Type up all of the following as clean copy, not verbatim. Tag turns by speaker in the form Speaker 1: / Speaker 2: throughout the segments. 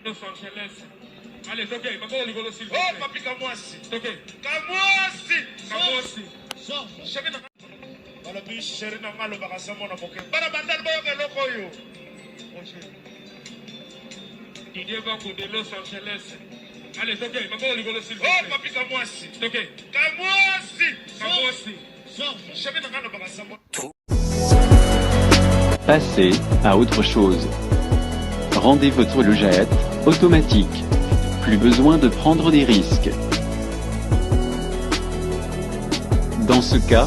Speaker 1: Los Angeles. Allez, toquez, maintenant les volos s'il vous plaît.
Speaker 2: Oh, papi Kamwasi.
Speaker 1: Toquez.
Speaker 2: Kamwasi.
Speaker 1: Sors.
Speaker 2: Chéri na. Bala bi chéri na malo bakasa mona boke. Bala bandal boke loko yo.
Speaker 1: Didier Banco de Los Angeles. Allez, toquez, maintenant les volos s'il vous
Speaker 2: Oh,
Speaker 1: plaît.
Speaker 2: papi Kamwasi.
Speaker 1: Toquez.
Speaker 2: Kamwasi. Chéri na malo bakasa mona.
Speaker 3: Passez à autre chose. Rendez votre logette automatique. Plus besoin de prendre des risques. Dans ce cas,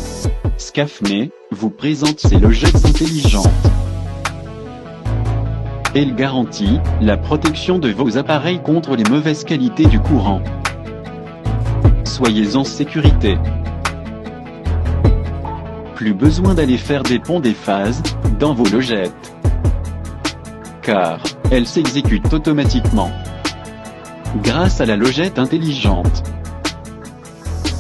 Speaker 3: Scafme vous présente ses logettes intelligentes. Elle garantit la protection de vos appareils contre les mauvaises qualités du courant. Soyez en sécurité. Plus besoin d'aller faire des ponts des phases dans vos logettes, car elles s'exécutent automatiquement grâce à la logette intelligente.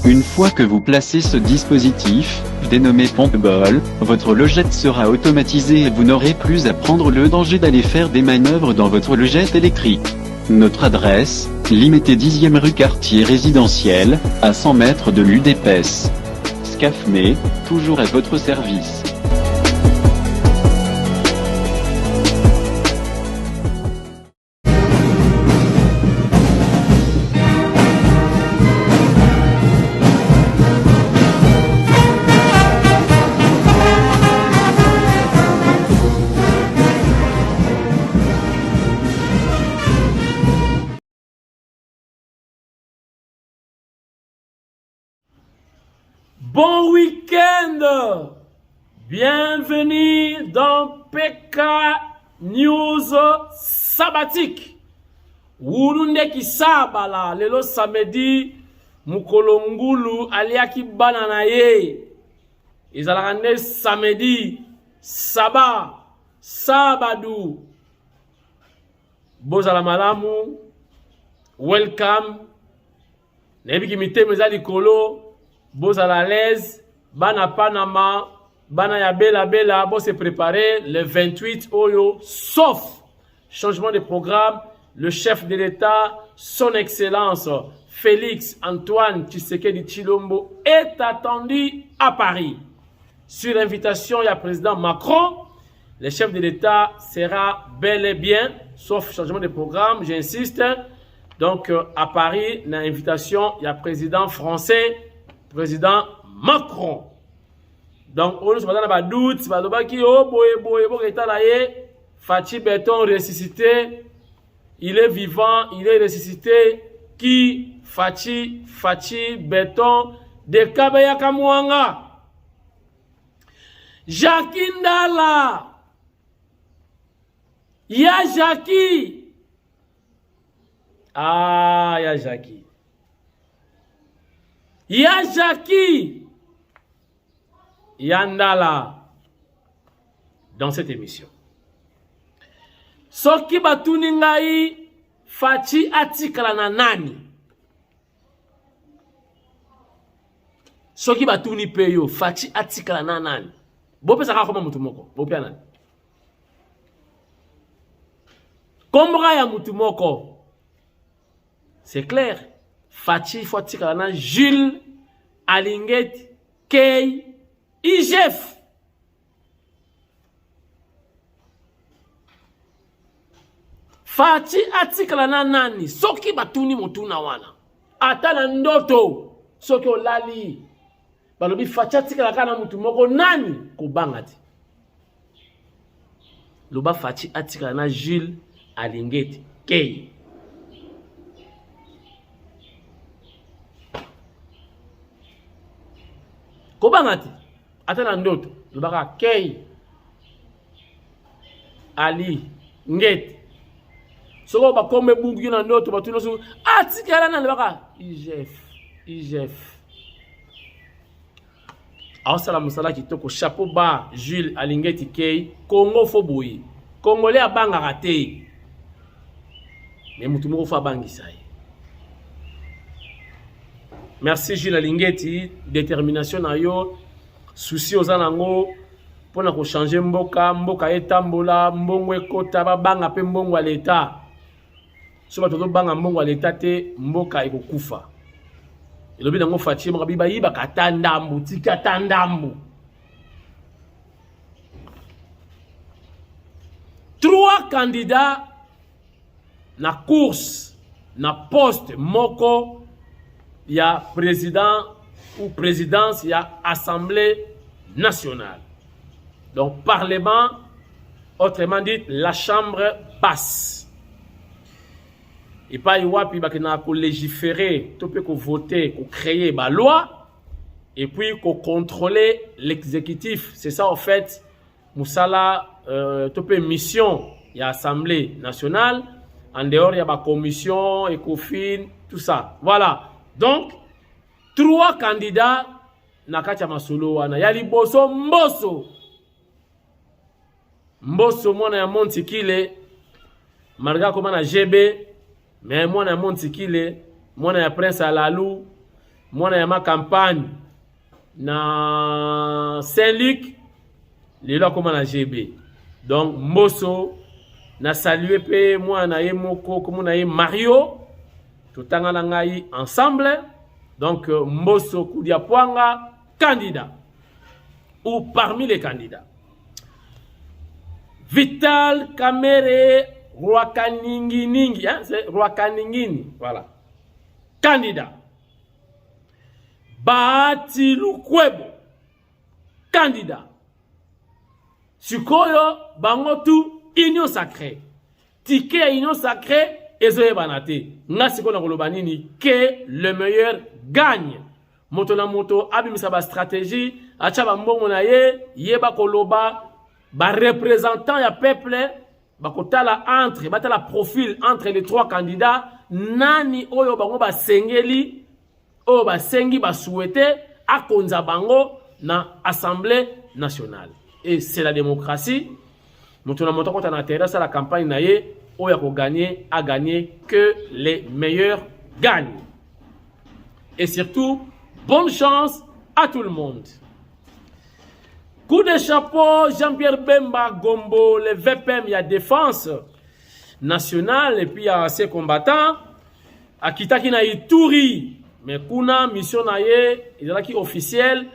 Speaker 3: Une fois que vous placez ce dispositif, dénommé Pompe-Ball, votre logette sera automatisée et vous n'aurez plus à prendre le danger d'aller faire des manœuvres dans votre logette électrique. Notre adresse, Limité 10e rue quartier résidentiel, à 100 mètres de l'UDPS. Scafme, toujours à votre service.
Speaker 4: Bon week-end! Bienvenue dans PK News sabbatique. Wurunde kisabala lelo samedi mukolongulu aliaki banana ye. Izalakane samedi sabadu. Bozala malamu. Welcome. Nebiki miteme za likolo. Bozala l'aise, bana Panama, bana ya bela, bon se préparer le 28 Oyo, sauf changement de programme, le chef de l'État, son excellence Félix Antoine Tshisekedi Tshilombo est attendu à Paris. Sur invitation du président Macron, le chef de l'État sera bel et bien, sauf changement de programme, j'insiste, donc à Paris, na invitation du président français, président Macron. Donc, on se a des doutes, Fachi Béton ressuscité, il est vivant, il est ressuscité. Qui Fachi Béton de Kabeya Kamwanga. Jackie Ndala. Ya Jackie. Ah, ya Jackie. Ya Jackie Yandala dans cette émission. Soki batuni ngai Fachi atikala na nani? Soki batuni peyo Fachi atikala na nani? Bope saka koma mutu moko, bope nani? Kombra ya mutu moko. C'est clair. Fachi Fotikala na Jules Alinget Kay IGF. Fachi atikala na nani? Soki batuni motuna wana. Atana ndoto. Soki olali. Balobi Fachi atikala kana mutu moko nani? Kobangati. Loba Fachi atikala na Jules Alinget Kay. Kobangati atana ndoto lubaka Kay Ali Ngeti soko bakome bungu na ndoto batuno so atikala na lubaka IGF Awsala musala kitoko chapeau bas Jules Alingeti Kay Congo foboyi Congolais abanga raté mais mutu moko fa bangisa. Merci Jules Alingeti, détermination na yo, souci aux anango, pour na changer mboka etambola, mbongo ekota ba banga pe mbongo à l'état. so bato banga mbongo ya leta te mboka ekokufa. Elobi nango Fatie Makabi bayiba kata ndambu tika tandambu. 3 candidats na course na poste moko ya président ou présidence ya Assemblée nationale. Donc parlement, autrement dit la chambre basse. Et pas y wapi bakena ko légiférer, to peut ko voter, ko créer ba loi et puis ko contrôler l'exécutif. C'est ça en fait Moussala to peut mission ya Assemblée nationale en dehors il y a ba commission ECOFIN tout ça. Voilà. Donc 3 candidats na kacha masolo wana ya liboso Mbosso mwana ya Montikile malgré comment na GB mais mwana ya Montikile mwana ya Prince Alalou mwana ya ma campagne na Saint-Luc lelo comment na GB. Donc Mbosso na saluer pe mwana ye moko comme na ye Mario tutanga na ngai ensemble. Donc, Mbosso Koudiapwanga, candidat. Ou parmi les candidats. Vital Kamere Rwakaningini. Hein, c'est Rwakaningini. Voilà. Candidat. Bahati Lukwebo. Candidat. Sukoyo Bangotu Union Sacrée. Ticket Union Sacrée. Ezoye banate. Nga sikona kolobanini que le meilleur gagne. Moto na moto abimisa ba stratégie acha ba mbongo na yeba koloba ba représentant ya peuple bakotala entre batala profil entre les 3 candidats nani oyo bango ba sengeli oyo ba sengi ba souhaiter akonza bango na Assemblée nationale. Et c'est la démocratie. Moto na moto kota na terrasse la campagne na ou a gagné, a gagné que les meilleurs gagnent. Et surtout, bonne chance à tout le monde. Coup de chapeau, Jean-Pierre Bemba Gombo, le VPM, il y a défense nationale et puis il y a ses combattants. À Kitaki na Ituri, mais kuna mission na il est là qui est officiel,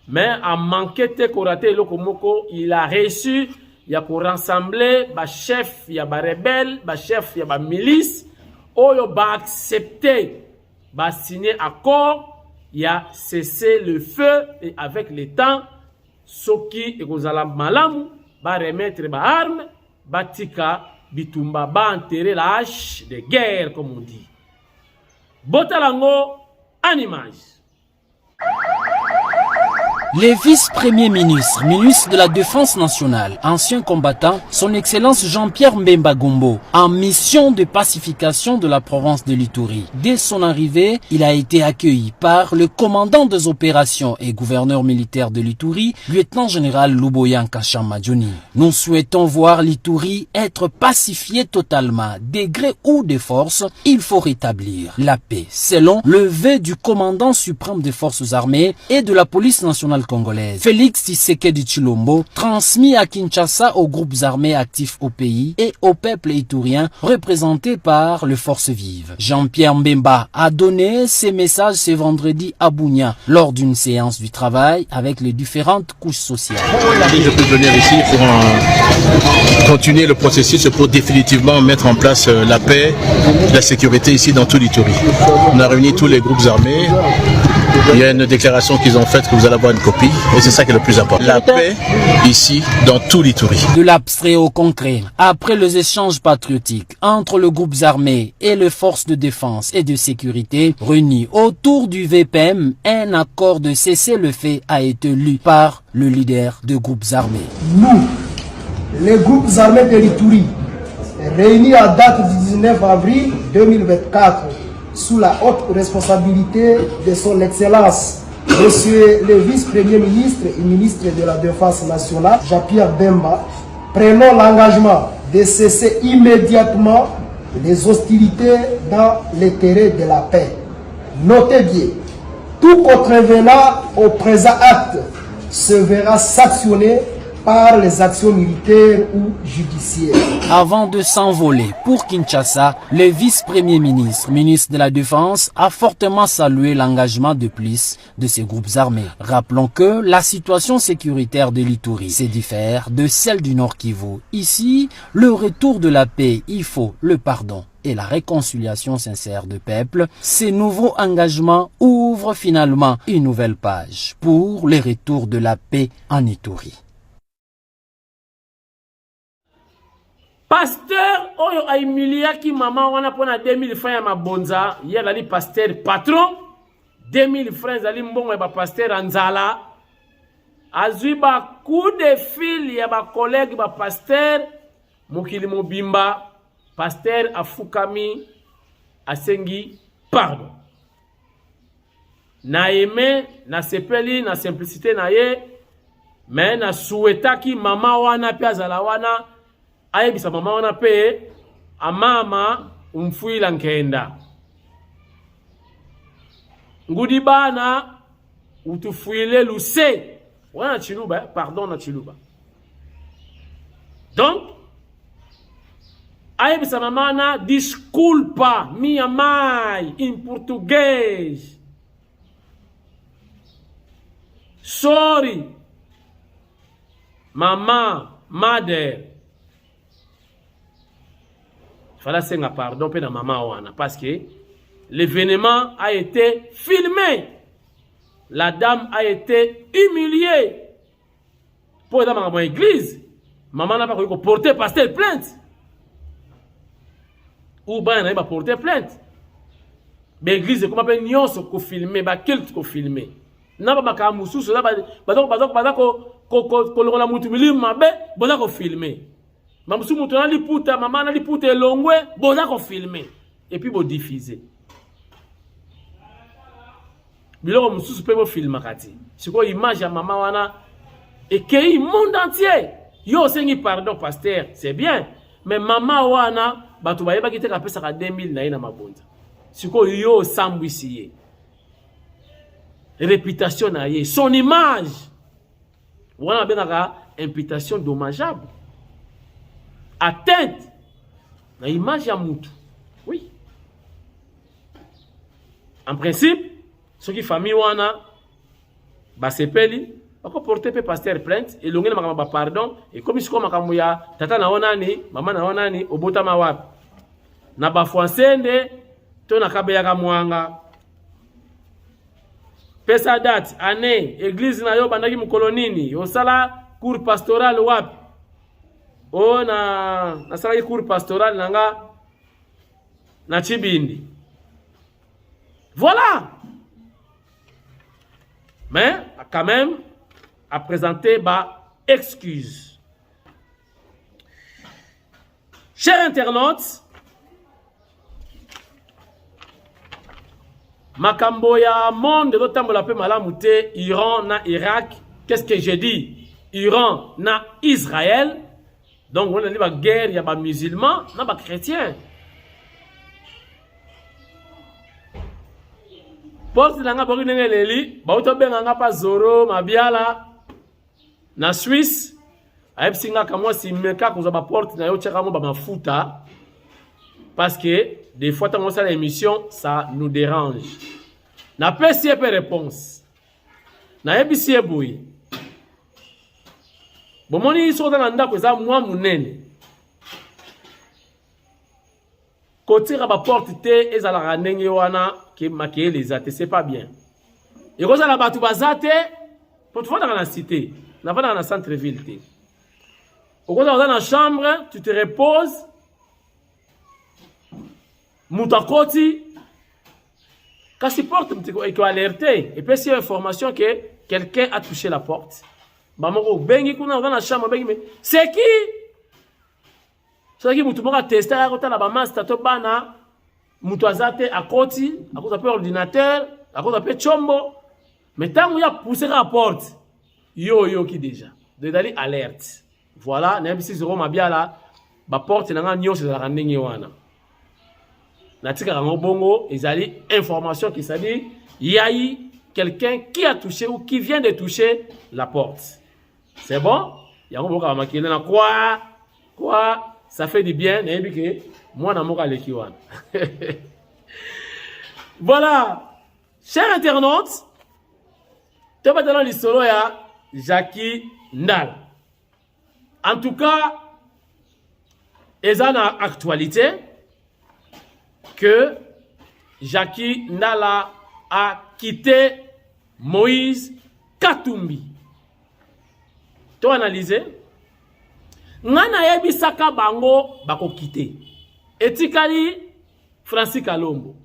Speaker 4: mais à manquer de koraté lokomoko, il a reçu. Il y a pour rassembler ba chef, il y a ba rebelle, ba chef, il y a ba milice, oyo ba accepter, ba signer accord, il y a cessé le feu et avec le temps, soki et kozala malamu, ba remettre ba arme, ba tika, bitumba, ba enterrer la hache de guerre comme on dit. Botalango, en image.
Speaker 5: Les vice-premiers ministres, ministre de la Défense nationale, ancien combattant, son Excellence Jean-Pierre Mbemba Gombo, en mission de pacification de la province de l'Ituri. Dès son arrivée, il a été accueilli par le commandant des opérations et gouverneur militaire de l'Ituri, lieutenant-général Luboyan Kachama Djoni. Nous souhaitons voir l'Ituri être pacifié totalement. De gré ou de force, il faut rétablir la paix, selon le vœu du commandant suprême des forces armées et de la police nationale congolaise. Félix Tshisekedi Tshilombo, transmis à Kinshasa aux groupes armés actifs au pays et au peuple iturien représenté par les forces vives. Jean-Pierre Mbemba a donné ces messages ce vendredi à Bunia lors d'une séance du travail avec les différentes couches sociales.
Speaker 6: Je peux venir ici pour continuer le processus pour définitivement mettre en place la paix, la sécurité ici dans tout l'Ituri. On a réuni tous les groupes armés. Il y a une déclaration qu'ils ont faite que vous allez avoir une copie et c'est ça qui est le plus important. La paix ici dans tout l'Ituri. De
Speaker 5: l'abstrait au concret, après les échanges patriotiques entre les groupes armés et les forces de défense et de sécurité réunis autour du VPM, un accord de cessez-le-feu a été lu par le leader des groupes armés.
Speaker 7: Nous, les groupes armés de l'Ituri, réunis à date du 19 avril 2024, sous la haute responsabilité de son Excellence, Monsieur le vice-premier ministre et ministre de la Défense nationale, Jean-Pierre Bemba, prenons l'engagement de cesser immédiatement les hostilités dans les terrains de la paix. Notez bien, tout contrevenant au présent acte se verra sanctionné par les actions militaires ou judiciaires.
Speaker 5: Avant de s'envoler pour Kinshasa, le vice-premier ministre, ministre de la Défense, a fortement salué l'engagement de plus de ces groupes armés. Rappelons que la situation sécuritaire de l'Ituri se diffère de celle du Nord Kivu. Ici, le retour de la paix, il faut le pardon et la réconciliation sincère de peuple. Ces nouveaux engagements ouvrent finalement une nouvelle page pour le retour de la paix en Ituri.
Speaker 4: Pasteur oyo a humiliaki maman wana pona 2000 francs ya mabonza ya dali pasteur patron 2000 francs dali mbongo ya ba pasteur anzala azwi ba coup de fil ya ba collègue ba pasteur mokili mobimba pasteur afukami asengi pardon na aimé na sepeli na simplicité na ye mais na souhaitaki maman wana pe azala wana ayebisa mama wana pe amama umfuila nkenda ngudi bana utufuile luse wana chiluba pardon na chiluba donc ayebisa mama wana desculpa minha mãe em português sorry mama mother. Il fallait senga pardon pe na maman wana parce que l'événement a été filmé. La dame a été humiliée. Pour dans ma église, maman n'a pas pu porter pasteur plainte. Ou ben n'a pas porter plainte. Mais église comment ben nyonso ko filmer, ba culte ko filmer. Na ba ka mususu na ba ko la mutu milima be boza ko filmer. Mamsu mutu na liputa mama na liputa elongwe boza ko filmer et puis bo diffuser. Biloko mususu pe bo filmer kati. Siko image ya mama wana et que monde entier yo sengi pardon pasteur, c'est bien, mais mama wana batu bayeba kite ka pesa ka 2000 na ina mabonza. Siko yo sambwisiye. Réputation na ye, son image. Wana benaka imputation dommageable. Atteinte na image ya mutu. Oui. En principe, ceux qui famille wana ba sepeli bako porter pe pasteur plainte et longena makamba pardon et comme siko makambo ya tata na onani mama na onani obota mawapi na ba fwansende to na kabe ya mwanga pesa date année église na yo bandaki mukolonini osala cours pastoral wapi o na sala cours pastoral nanga na Chibindi. Voilà. Mais quand même à présenter bah excuse. Chers internautes, makambo ya monde lotambola pe malamu te Iran na Irak. Qu'est-ce que j'ai dit? Iran na Israël. Donc on a dit la guerre, il y a des musulmans, il y a des chrétiens. Porte nanga bori nenge leli, ba uto benga pa Zoro Mabiala na Suisse. Aipsinga kamwa si meka ko za ba porte na yo tcheka mo ba mafuta parce que des fois quand on fait l'émission ça nous dérange. Na pesi pe réponse. Na ebisi eboyi. Bomoni iso dans ndako za mwa munene. Kotira ba porte te ezala ndenge wana ke makie les athées, c'est pas bien. Et quand la batu bazate pour te voir dans la cité, na va dans la centre ville te. Au quand dans la chambre, tu te reposes. Mutakoti kasi porte tu alerté et puis s'il y a information que quelqu'un a touché la porte. Bamoko bengi kuna dans la chambre bengi mais c'est qui? C'est qui mutu moka tester à côté la ba master to bana mutu azate akoti akoza pe ordinateur akoza pe chombo mais tant il a poussé la porte yo qui déjà de dali alerte. Voilà na bisi zero mabia la ba porte na nga nyonso za randingi wana. Na tika rango bongo ezali information qui s'dit il y a eu quelqu'un qui a touché ou qui vient de toucher la porte. C'est bon? yango boka makile na quoi ça fait du bien na yebi ke moi na moka leki wana. Voilà, chers internautes, tu vas dans l'histoire ya Jackie Ndala. En tout cas, ils ont actualité que Jackie Ndala a quitté Moïse Katumbi. Tu as analysé? Ngana yebi saka bango bako quitté. Etikali Francis Kalombo.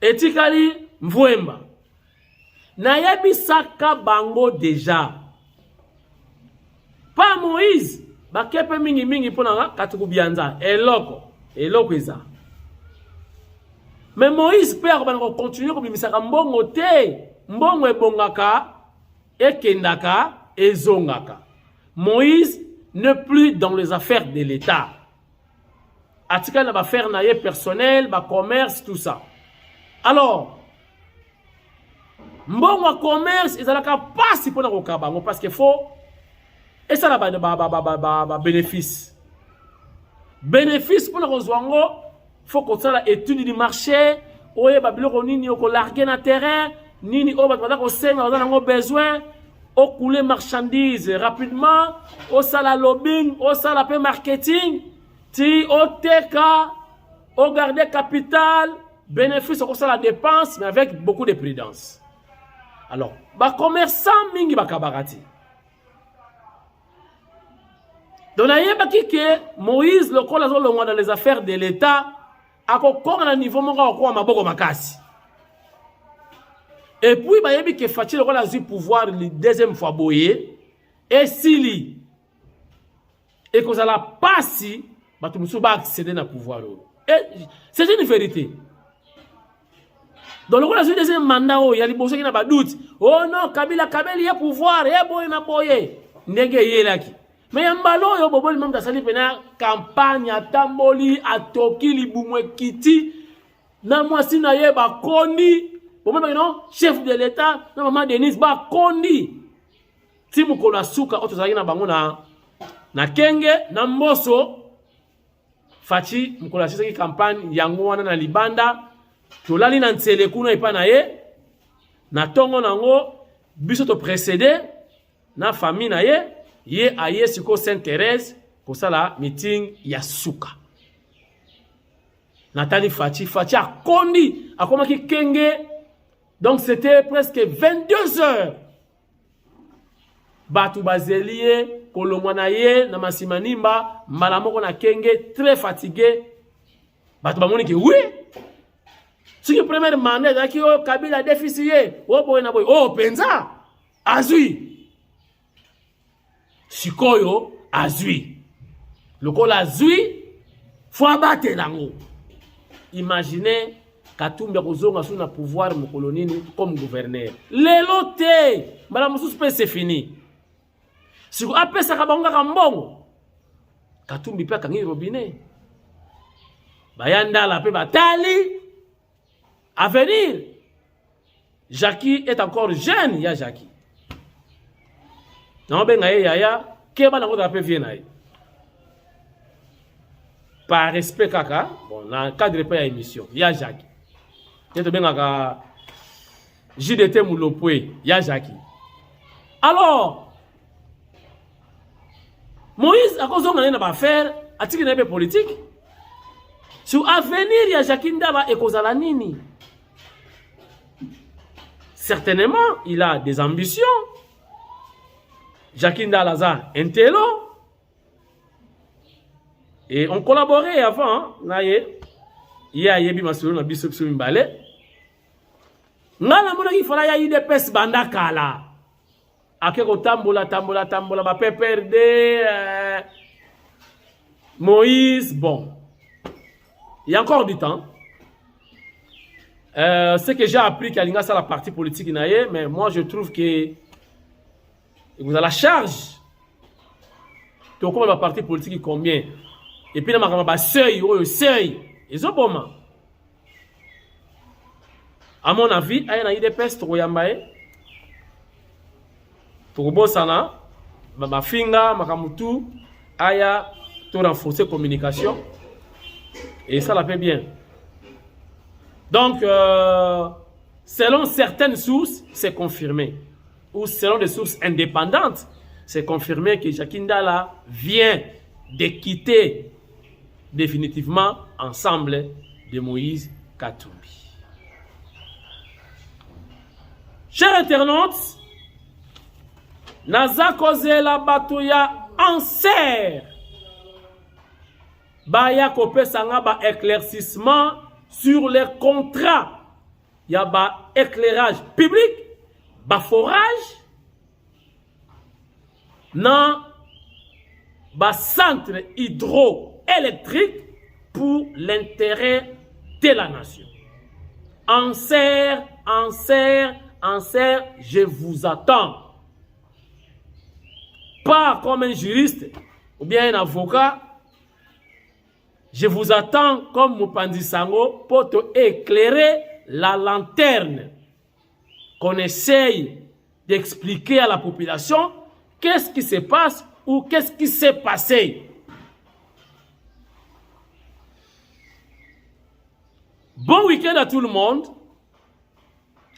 Speaker 4: Etikali Mvwemba. Na yebi saka bango déjà. Pas Moïse. Bakepe mingi pona katuku bianza. Eloko eza. Mais Moïse peut continuer comme misaka mbongo te. Mbongo ebongaka, ekendaka, ezongaka. Moïse n'est plus dans les affaires de l'État. Atika na ba faire naie personnel, ba commerce, tout ça. Alors, mbongo commerce, ezalaka pas si pona kokabango parce que faut et ça la bénéfice. Bénéfice pour le rozwango, faut qu'on ça la étude du marché, oye babiloko nini oko larguer na terrain, nini o ba ko senga on a besoin, o couler marchandises rapidement, o sala lobbying, o sala peu marketing, ti o teka, o garder capital, bénéfice on ça la dépense mais avec beaucoup de prudence. Alors, ba commerçant mingi ba kabarati. Donc, Moïse, le col dans les affaires de l'État, a encore un niveau makasi. Et puis, il y a que Fatih le pouvoir la deuxième fois boyer, et Sili, et qu'on a la passe, il va accéder au pouvoir. C'est une vérité. Donc, le deuxième mandat, il y a des personnes qui n'ont pas de doute. Oh non, Kabila, il y a pouvoir, il y a boyer, mais yambalo yo boboli même dasali pena campagne atamboli atoki libumwe kiti na mwasi na ye ba kondi bomema non chef de l'état na maman Denise ba kondi timu ko na suka otozaki na bango na kenge na mboso fachi mukola sisi campagne yango wana na libanda tolali na ntsele kuna epa na ye na tongo nango biso to précédé na famille na ye Ye aye siko Sainte-Thérèse pour ça la meeting yasuka. Nathalie Fachi a kondi a comment qui kenge. Donc c'était presque 22 heures. Batu bazelie kolomwanaye na masimanimba malamoko na kenge très fatigué. Batu bamoni ki oui. Si le premier mandat daki o Kabila déficient o boy na boy o penza azui. Sikoyo azui. Le col azui, faut abattre l'ango. Imaginez Katumbi Kozonga sous na pouvoir mokolonini comme gouverneur. L'éloté, madame Souspé c'est fini. Si vous appelez ça kabonga kambongo, Katumbi pe kangi robinet. Bayanda la pe batali. À venir. Jackie est encore jeune, il y a Jackie. Non, ben yaya, keba na ngota pe viena. Par respect kaka, bon, na cadre pas ya émission, ya Jackie. Yeto ben kaka JDT Moulopwe, ya Jackie. Alors, Moïse a cause on na faire, atiki na be politique. Sur avenir ya Jackie Ndala e kozala nini? Certainement, il a des ambitions. Jackie Ndala un télo. Et on collaborait avant. Naye, il y a yebi masolo na biso biso mbale. Ngala mona ki fala ya UDPS banda kala. Akeko tambola ba PPRD Moïse, bon. Il y a encore du temps. Ce que j'ai appris qu'Alinga c'est la partie politique naye, mais moi je trouve que vous avez la charge. Tu as la partie politique combien? Et puis, il y a un seuil. Ils ont bon. À mon avis, il y a des pestes pour Yambaye. Pour Bossana, Mafinga, Makamutu, Aya, tout renforcer communication. Et ça la fait bien. Donc, selon certaines sources, c'est confirmé. Ou selon des sources indépendantes, c'est confirmé que Jacques Ndala vient de quitter définitivement ensemble de Moïse Katumbi. Chers internautes, Naza Kozela Batoya en serre. Baya Kopé Sanga ba éclaircissement sur les contrats. Il y a ba éclairage public, ba forage, dans ba centre hydroélectrique pour l'intérêt de la nation. En serre, je vous attends. Pas comme un juriste ou bien un avocat. Je vous attends comme Mupandi Sango pour te éclairer la lanterne. Qu'on essaye d'expliquer à la population qu'est-ce qui se passe ou qu'est-ce qui s'est passé. Bon week-end à tout le monde.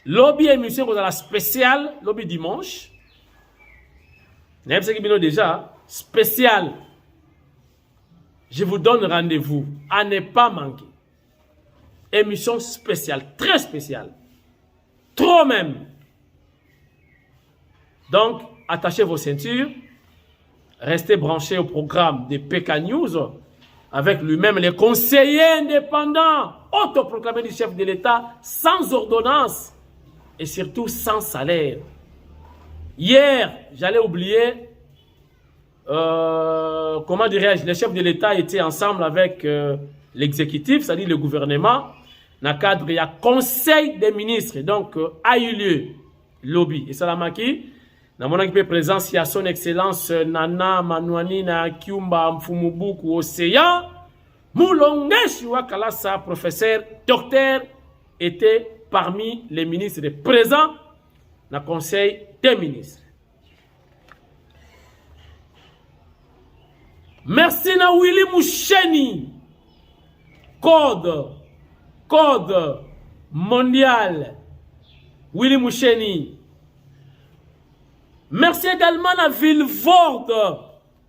Speaker 4: Lobby émission dans la spéciale, lobby dimanche. Déjà, spécial. Je vous donne rendez-vous à ne pas manquer. Émission spéciale, très spéciale. Trop même. Donc, attachez vos ceintures. Restez branchés au programme de PK News avec lui-même les conseillers indépendants autoproclamés du chef de l'État sans ordonnance et surtout sans salaire. Hier, j'allais oublier, comment dirais-je, le chef de l'État était ensemble avec l'exécutif, c'est-à-dire le gouvernement, dans le cadre, il y a conseil des ministres, donc a eu lieu, lobby. Et Salamaki, dans mon équipe présence, il y a son excellence Nana Manouani na Kiumba Mfumubuku Océan, Moulongesh Wakalasa, professeur, docteur, était parmi les ministres présents dans le conseil des ministres. Merci na Willy Moucheni, code mondial, Willy Moucheni. Merci également à Villevorde,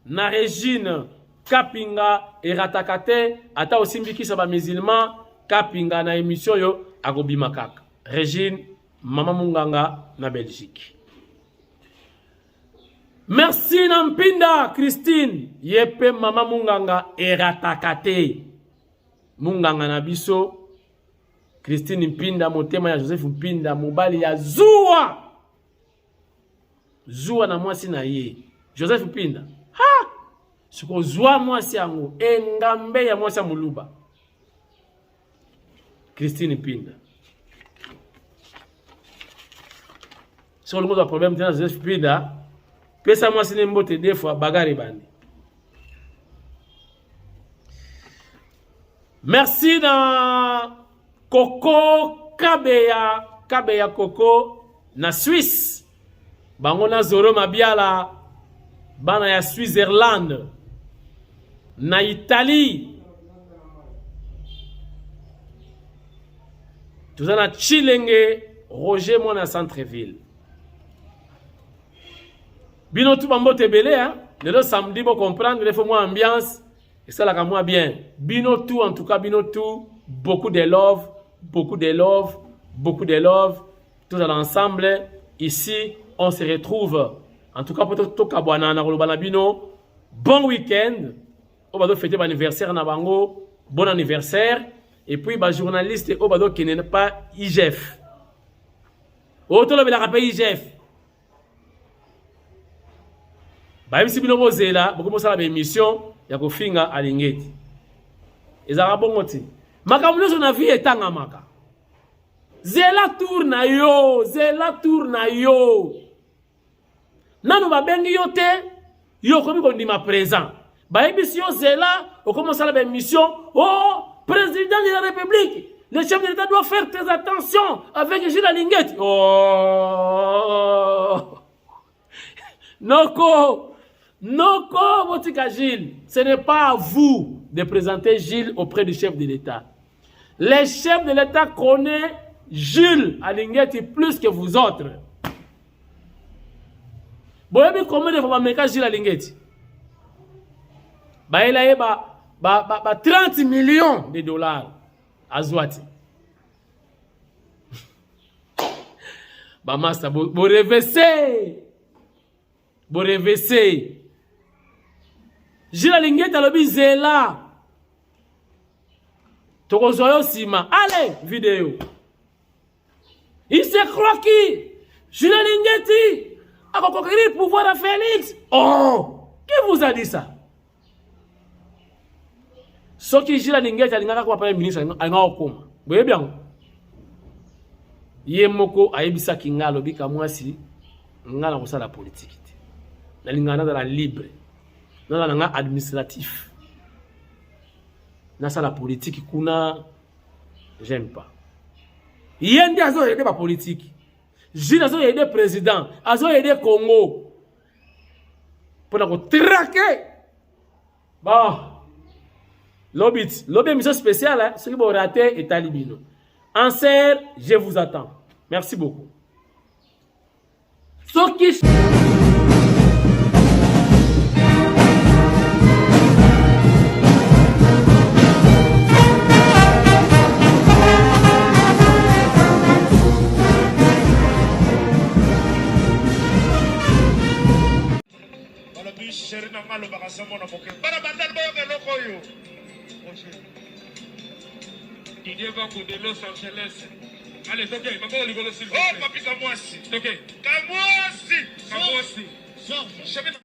Speaker 4: na Régine, Kapinga et Ratakate, ata aussi mbiki saba musulman, Kapinga na émission yo, Agobi Makak. Régine, Mama Munganga na Belgique. Merci Nampinda, Christine, Yepe Mama Munganga et Ratakate. Munganga na biso, Christine Mpinda, motema ya Joseph Mpinda, mobali ya Zua. Zua na mwasi na ye. Joseph Mpinda. Ha! Suko zua mwasi yangu. Engambe ya mwasi ya muluba. Christine Mpinda. Sur le mot de problème, tena Joseph Mpinda. Pesa mwasi ne mbote des fois bagari bandi. Merci dans Coco Kabeya Coco na Suisse. Bangona Zoro Mabiala, bana ya Switzerland, na Italie, tout na Chilenge, Roger Mona Centreville. Bino tout bambo tebele, hein? Le samedi, pour comprendre, il faut moi ambiance, et ça la moi bien. Bino tout, en tout cas, bino tout, beaucoup de love, tout à l'ensemble, ici. On se retrouve, en tout cas, pour tout Bino. Bon week-end. On va fêter l'anniversaire na bango. Bon anniversaire. Et puis, les journalistes qui n'est pas IGF. Autant le rappel IGF. Même si Bino Bozela, beaucoup de émission, il y a Kofinga à Lingeti. Et ça va bon côté. Makamulo son avis est en amaka. Zela tourna yo. Nanu babengi yo te, yo komi kondima présent. Ba émission Zela, on commence la émission. Oh, président de la République, le chef de l'État doit faire très attention avec Gilles Lingeti. Oh, Noko, Noko Botika Gilles, ce n'est pas à vous de présenter Gilles auprès du chef de l'État. Le chef de l'État connaît Jules Alingeti plus que vous autres. Vous savez combien de fois je Jules Alingeti? Il a 30 millions de dollars à Zouati. Master, vous rêvez. Vous rêvez. Jules Alingeti a lobby zela. Tokozoyo Sima. Allez, vidéo. Il se croit qui? Jules Alingeti a conquérir le pouvoir à Félix. Oh, qui vous a dit ça? Ce qui Jules Alingeti a dit que le ministre a vous voyez bien? Yemoko a ebisa kinga lobi kamwasi ngala ko la politique. Na lingana dans la libre. Dans la administratif. Na la politique kuna j'aime pas. Yende azo aider la politique. Jules azo aider président, azo aider Congo. Pour la traquer. Bah. Lobby mission spéciale, hein, ceux qui vont rater et talibino. En serre, je vous attends. Merci beaucoup. Soki.
Speaker 2: Chéri na ngalo bakasamo na boke. Bana bandal bo ke loko yo.
Speaker 1: Didier Gakou de Los Angeles. Allez, Toké, ma bonne rigolo s'il vous
Speaker 2: Oh,
Speaker 1: plaît.
Speaker 2: papi Kamwasi.
Speaker 1: Toké.
Speaker 2: Kamwasi.
Speaker 1: Kamwasi.
Speaker 2: Sors.